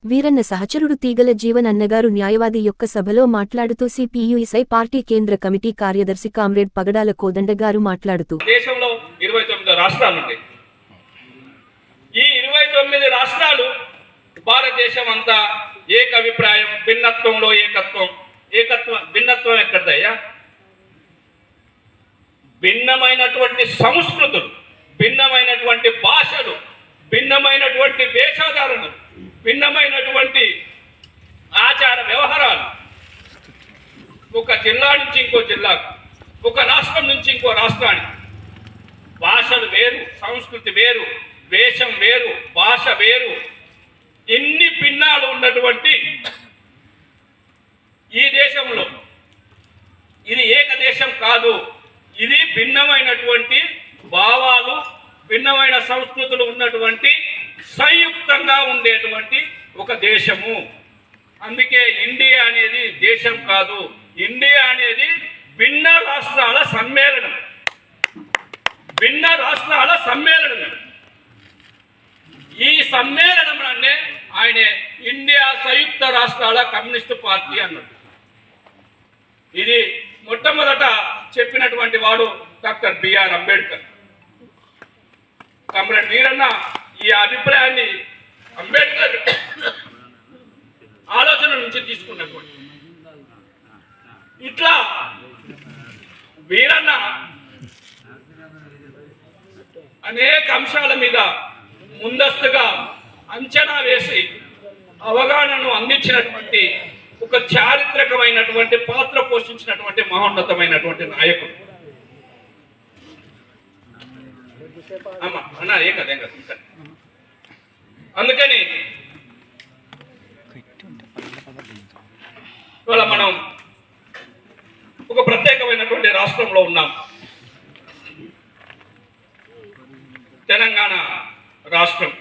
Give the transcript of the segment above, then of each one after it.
వీరన్న సహచరుడు తీగల జీవన్ అన్నగారు న్యాయవాది యొక్క సభలో మాట్లాడుతూ సిపియుఎస్ఐ పార్టీ కేంద్ర కమిటీ కార్యదర్శి కామ్రేడ్ పగడాల కోదండ గారు మాట్లాడుతూ దేశంలో 29 రాష్ట్రాలు ఉన్నాయి. ఈ 29 రాష్ట్రాలు భారతదేశం అంతా ఏకాభిప్రాయం, భిన్నత్వంలో ఏకత్వం భిన్నత్వం ఎక్కడదయ్యా? భిన్నమైనటువంటి సంస్కృతులు, భిన్నమైనటువంటి భాషలు, భిన్నమైనటువంటి వేషధారణలు, భిన్నమైనటువంటి ఆచార వ్యవహారాలు, ఒక జిల్లా నుంచి ఇంకో జిల్లాకు, ఒక రాష్ట్రం నుంచి ఇంకో రాష్ట్రానికి భాషలు వేరు, సంస్కృతి వేరు, వేషం వేరు, భాష వేరు, ఎన్ని భిన్నాలు ఉన్నటువంటి ఈ దేశంలో ఇది ఏకదేశం కాదు. ఇది భిన్నమైనటువంటి భావాలు, భిన్నమైన సంస్కృతులు ఉన్నటువంటి సంయుక్తంగా ఉండేటువంటి ఒక దేశము. అందుకే ఇండియా అనేది దేశం కాదు, ఇండియా అనేది భిన్న రాష్ట్రాల సమ్మేళనం. భిన్న రాష్ట్రాల సమ్మేళనం. ఈ సమ్మేళనంలోనే ఆయన ఇండియా సంయుక్త రాష్ట్రాల కమ్యూనిస్టు పార్టీ అన్నాడు. ఇది మొట్టమొదట చెప్పినటువంటి వాడు doctor B R Ambedkar. Comrade Veeranna ఈ అభిప్రాయాన్ని అంబేద్కర్ ఆలోచన నుంచి తీసుకున్నటువంటి. ఇట్లా వీరన్న అనేక అంశాల మీద ముందస్తుగా అంచనా వేసి అవగాహనను అందించినటువంటి ఒక చారిత్రకమైనటువంటి పాత్ర పోషించినటువంటి మహోన్నతమైనటువంటి నాయకుడు. అన్నా ఏం కదా అందుకని ఇవాళ మనం ఒక ప్రత్యేకమైనటువంటి రాష్ట్రంలో ఉన్నాం. తెలంగాణ రాష్ట్రం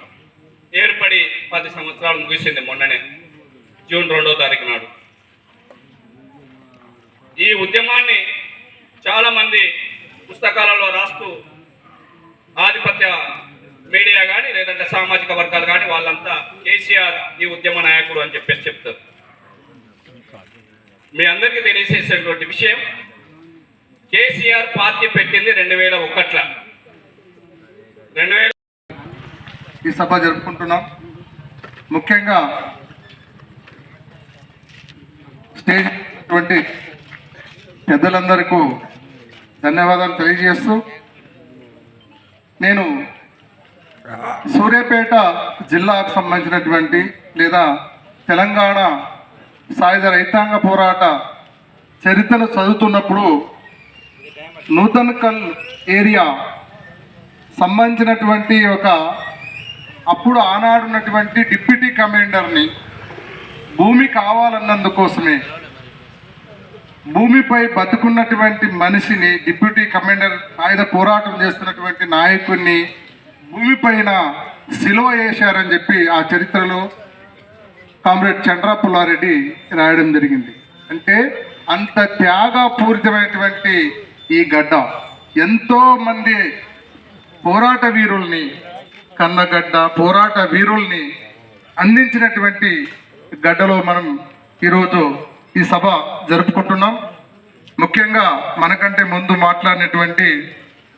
ఏర్పడి 10 సంవత్సరాలు ముగిసింది మొన్ననే, జూన్ 2వ తారీఖు నాడు. ఈ ఉద్యమాన్ని చాలామంది పుస్తకాలలో రాస్తూ ఆధిపత్య మీడియా కానీ లేదంటే సామాజిక వర్గాలు కానీ వాళ్ళంతా కేసీఆర్ ఈ ఉద్యమ నాయకుడు అని చెప్పేసి చెప్తారు. మీ అందరికీ తెలియజేసేటువంటి విషయం, కేసీఆర్ పార్టీ పెట్టింది 2001లో. ఈ సభ జరుపుకుంటున్నాం. ముఖ్యంగా స్టేజ్ పెద్దలందరికీ ధన్యవాదాలు తెలియజేస్తూ, నేను సూర్యాపేట జిల్లాకు సంబంధించినటువంటి లేదా తెలంగాణ సాయుధ రైతాంగ పోరాట చరిత్రను చదువుతున్నప్పుడు నూతన్కల్ ఏరియా సంబంధించినటువంటి ఒక అప్పుడు ఆనాడున్నటువంటి డిప్యూటీ కమాండర్ని భూమి కావాలన్నందుకోసమే భూమిపై బతుకున్నటువంటి మనిషిని, డిప్యూటీ కమాండర్ ఆయుధ పోరాటం చేస్తున్నటువంటి నాయకుడిని భూమిపైన సిలువ వేశారని చెప్పి ఆ చరిత్రలో కామ్రేడ్ చండ్ర పుల్లారెడ్డి రాయడం జరిగింది. అంటే అంత త్యాగపూరితమైనటువంటి ఈ గడ్డ ఎంతో మంది పోరాట వీరుల్ని, కన్నగడ్డ పోరాట వీరుల్ని అందించినటువంటి గడ్డలో మనం ఈరోజు ఈ సభ జరుపుకుంటున్నాం. ముఖ్యంగా మనకంటే ముందు మాట్లాడినటువంటి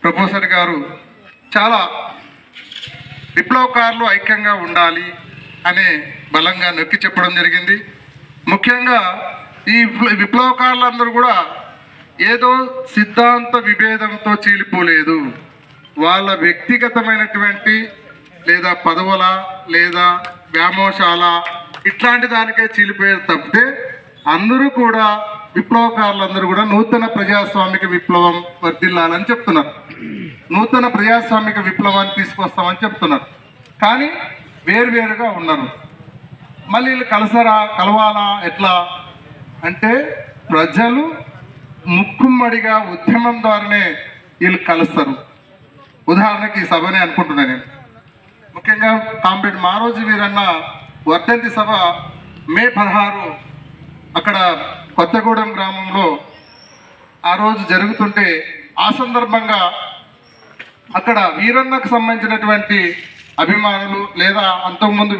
ప్రొఫెసర్ గారు చాలా విప్లవకారులు ఐక్యంగా ఉండాలి అనే బలంగా నొక్కి చెప్పడం జరిగింది. ముఖ్యంగా ఈ విప్లవకారులందరూ కూడా ఏదో సిద్ధాంత విభేదంతో చీలిపోలేదు. వాళ్ళ వ్యక్తిగతమైనటువంటి లేదా పదవుల లేదా వ్యామోషాల ఇట్లాంటి దానికే చీలిపోయేది తప్పితే అందరూ కూడా విప్లవకారులందరూ కూడా నూతన ప్రజాస్వామిక విప్లవం వర్ధిల్లాలని చెప్తున్నారు, నూతన ప్రజాస్వామిక విప్లవాన్ని తీసుకొస్తామని చెప్తున్నారు. కానీ వేరువేరుగా ఉన్నారు. మళ్ళీ వీళ్ళు కలవాలా ఎట్లా అంటే ప్రజలు ముక్కుమ్మడిగా ఉద్యమం ద్వారానే వీళ్ళు కలుస్తారు. ఉదాహరణకి ఈ సభనే అనుకుంటున్నాను నేను. ముఖ్యంగా కామ్రేడ్ మారోజు వీరన్న వర్ధంతి సభ మే 16 అక్కడ కొత్తగూడెం గ్రామంలో ఆ రోజు జరుగుతుంటే ఆ సందర్భంగా అక్కడ వీరన్నకు సంబంధించినటువంటి అభిమానులు లేదా అంతకుముందు